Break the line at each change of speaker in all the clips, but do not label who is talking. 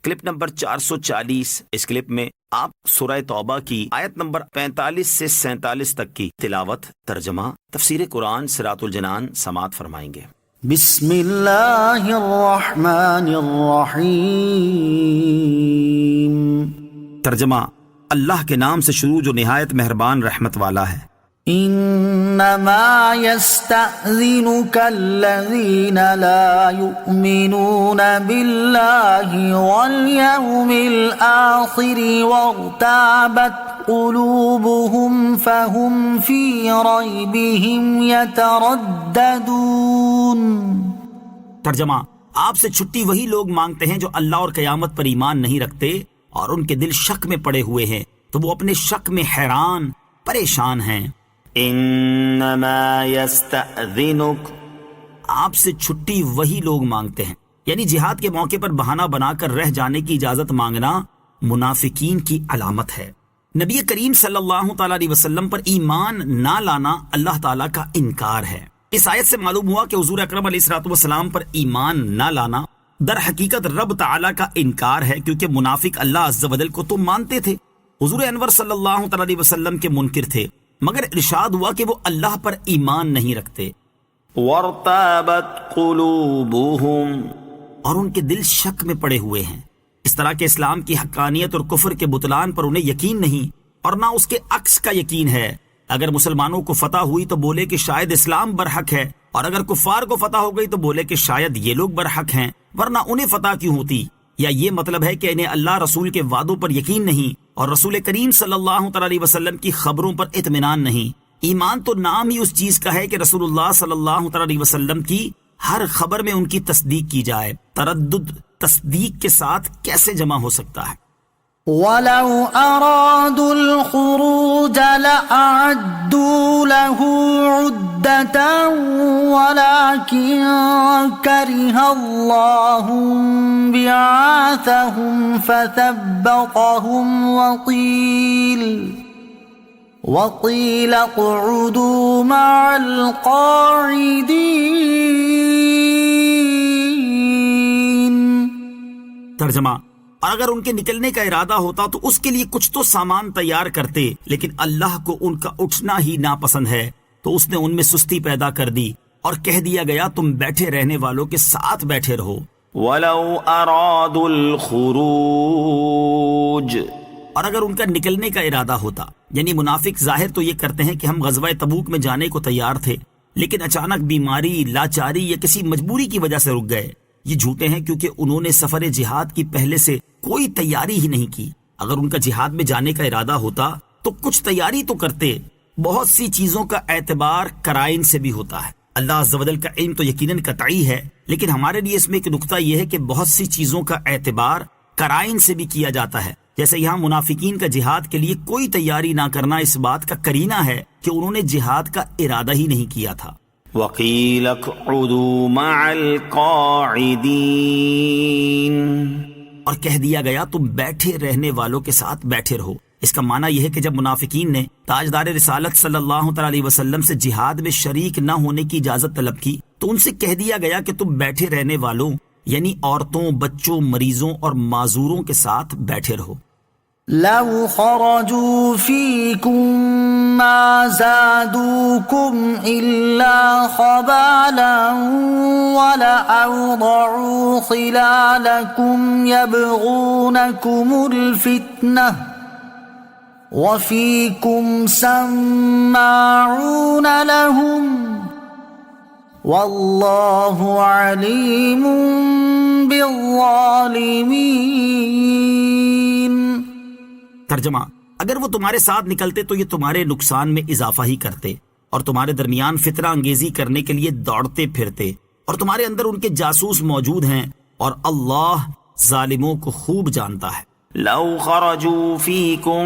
Clip number 440۔ اس clip میں آپ سورہ توبہ کی آیت نمبر 45 سے 47 تک کی تلاوت، ترجمہ، تفسیر قرآن صراط الجنان سماعت فرمائیں گے۔
بسم اللہ الرحمن الرحیم۔
ترجمہ، اللہ کے نام سے شروع جو نہایت مہربان رحمت والا ہے۔
انما يستأذنك الذين لا يؤمنون بالله واليوم الآخر وارتابت قلوبهم فهم في ريبهم يترددون۔
ترجمہ، آپ سے چھٹی وہی لوگ مانگتے ہیں جو اللہ اور قیامت پر ایمان نہیں رکھتے اور ان کے دل شک میں پڑے ہوئے ہیں، تو وہ اپنے شک میں حیران پریشان ہیں۔
انما یستأذنک،
آپ سے چھٹی وہی لوگ مانگتے ہیں، یعنی جہاد کے موقع پر بہانہ بنا کر رہ جانے کی اجازت مانگنا منافقین کی علامت ہے۔ نبی کریم صلی اللہ تعالیٰ علیہ وسلم پر ایمان نہ لانا اللہ تعالیٰ کا انکار ہے۔ اس آیت سے معلوم ہوا کہ حضور اکرم علیہ الصلوۃ والسلام پر ایمان نہ لانا در حقیقت رب تعالیٰ کا انکار ہے، کیونکہ منافق اللہ عز و جل کو تو مانتے تھے، حضور انور صلی اللہ تعالیٰ علیہ وسلم کے منکر تھے، مگر ارشاد ہوا کہ وہ اللہ پر ایمان نہیں رکھتے۔
وارتابت قلوبهم،
اور ان کے دل شک میں پڑے ہوئے ہیں، اس طرح کہ اسلام کی حقانیت اور کفر کے بطلان پر انہیں یقین نہیں اور نہ اس کے عکس کا یقین ہے۔ اگر مسلمانوں کو فتح ہوئی تو بولے کہ شاید اسلام برحق ہے، اور اگر کفار کو فتح ہو گئی تو بولے کہ شاید یہ لوگ برحق ہیں، ورنہ انہیں فتح کیوں ہوتی؟ یا یہ مطلب ہے کہ انہیں اللہ رسول کے وعدوں پر یقین نہیں اور رسول کریم صلی اللہ تعالی علیہ وسلم کی خبروں پر اطمینان نہیں۔ ایمان تو نام ہی اس چیز کا ہے کہ رسول اللہ صلی اللہ تعالی علیہ وسلم کی ہر خبر میں ان کی تصدیق کی جائے۔ تردد تصدیق کے ساتھ کیسے جمع ہو سکتا ہے؟
وَلَوْ أَرَادُوا الْخُرُوجَ لَأَعَدُّوا لَهُ عُدَّةً وَلَكِنْ كَرِهَ اللَّهُ بِعَاثَهُمْ فَثَبَّطَهُمْ وَقِيلَ اقْعُدُوا مَعَ الْقَاعِدِينَ۔
ترجمہ، اور اگر ان کے نکلنے کا ارادہ ہوتا تو اس کے لیے کچھ تو سامان تیار کرتے، لیکن اللہ کو ان کا اٹھنا ہی ناپسند ہے، تو اس نے ان میں سستی پیدا کر دی اور کہہ دیا گیا تم بیٹھے رہنے والوں کے ساتھ بیٹھے رہو۔
ولو ارادوا الخروج،
اور اگر ان کا نکلنے کا ارادہ ہوتا، یعنی منافق ظاہر تو یہ کرتے ہیں کہ ہم غزوہ تبوک میں جانے کو تیار تھے، لیکن اچانک بیماری، لاچاری یا کسی مجبوری کی وجہ سے رک گئے۔ یہ جھوٹے ہیں کیونکہ انہوں نے سفر جہاد کی پہلے سے کوئی تیاری ہی نہیں کی۔ اگر ان کا جہاد میں جانے کا ارادہ ہوتا تو کچھ تیاری تو کرتے۔ بہت سی چیزوں کا اعتبار قرائن سے بھی ہوتا ہے۔ اللہ عز و جل کا علم تو یقیناً قطعی ہے، لیکن ہمارے لیے اس میں ایک نقطہ یہ ہے کہ بہت سی چیزوں کا اعتبار قرائن سے بھی کیا جاتا ہے۔ جیسے یہاں منافقین کا جہاد کے لیے کوئی تیاری نہ کرنا اس بات کا قرینہ ہے کہ انہوں نے جہاد کا ارادہ ہی نہیں کیا تھا۔
وقیل اقعدوا مع القاعدین،
اور کہہ دیا گیا تم بیٹھے رہنے والوں کے ساتھ بیٹھے رہو۔ اس کا معنی یہ ہے کہ جب منافقین نے تاجدار رسالت صلی اللہ تعالی علیہ وسلم سے جہاد میں شریک نہ ہونے کی اجازت طلب کی تو ان سے کہہ دیا گیا کہ تم بیٹھے رہنے والوں یعنی عورتوں، بچوں، مریضوں اور معذوروں کے ساتھ بیٹھے رہو۔
لو خرجوا فيكم ما زادوكم إلا خبالا ولأوضعوا خلالكم يبغونكم الفتنة وفيكم سماعون لهم والله عليم بالظالمين۔
ترجمہ، اگر وہ تمہارے ساتھ نکلتے تو یہ تمہارے نقصان میں اضافہ ہی کرتے اور تمہارے درمیان فتنہ انگیزی کرنے کے لیے دوڑتے پھرتے، اور تمہارے اندر ان کے جاسوس موجود ہیں اور اللہ ظالموں کو خوب جانتا ہے۔
لو خرجوا فيكم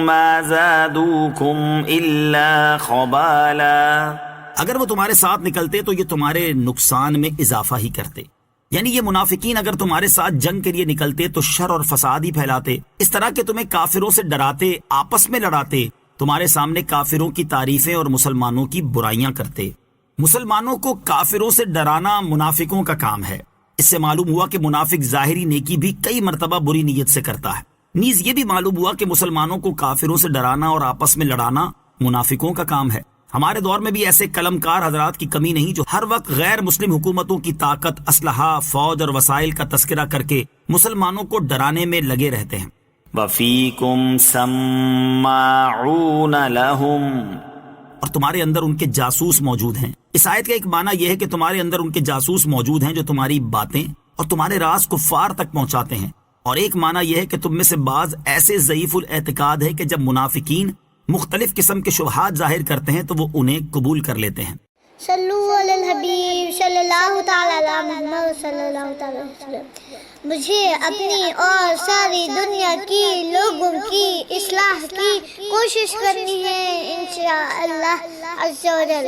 ما زادوكم الا خبالا،
اگر وہ تمہارے ساتھ نکلتے تو یہ تمہارے نقصان میں اضافہ ہی کرتے، یعنی یہ منافقین اگر تمہارے ساتھ جنگ کے لیے نکلتے تو شر اور فساد ہی پھیلاتے، اس طرح کہ تمہیں کافروں سے ڈراتے، آپس میں لڑاتے، تمہارے سامنے کافروں کی تعریفیں اور مسلمانوں کی برائیاں کرتے۔ مسلمانوں کو کافروں سے ڈرانا منافقوں کا کام ہے، اس سے معلوم ہوا کہ منافق ظاہری نیکی بھی کئی مرتبہ بری نیت سے کرتا ہے۔ نیز یہ بھی معلوم ہوا کہ مسلمانوں کو کافروں سے ڈرانا اور آپس میں لڑانا منافقوں کا کام ہے۔ ہمارے دور میں بھی ایسے قلم کار حضرات کی کمی نہیں جو ہر وقت غیر مسلم حکومتوں کی طاقت، اسلحہ، فوج اور وسائل کا تذکرہ کر کے مسلمانوں کو ڈرانے میں لگے رہتے ہیں۔
وَفِيكُمْ سَمَّاعُونَ لَهُمْ،
اور تمہارے اندر ان کے جاسوس موجود ہیں۔ اس آیت کا ایک معنی یہ ہے کہ تمہارے اندر ان کے جاسوس موجود ہیں جو تمہاری باتیں اور تمہارے راز کفار تک پہنچاتے ہیں، اور ایک معنی یہ ہے کہ تم میں سے بعض ایسے ضعیف الاعتقاد ہے کہ جب منافقین مختلف قسم کے شبہات ظاہر کرتے ہیں تو وہ انہیں قبول کر لیتے ہیں۔
صلو علی الحبیب صلی اللہ تعالی علی محمد صلی اللہ تعالی وسلم۔ مجھے اپنی اور ساری دنیا کی لوگوں کی اصلاح کی کوشش کرنی ہے انشاءاللہ عز و جل۔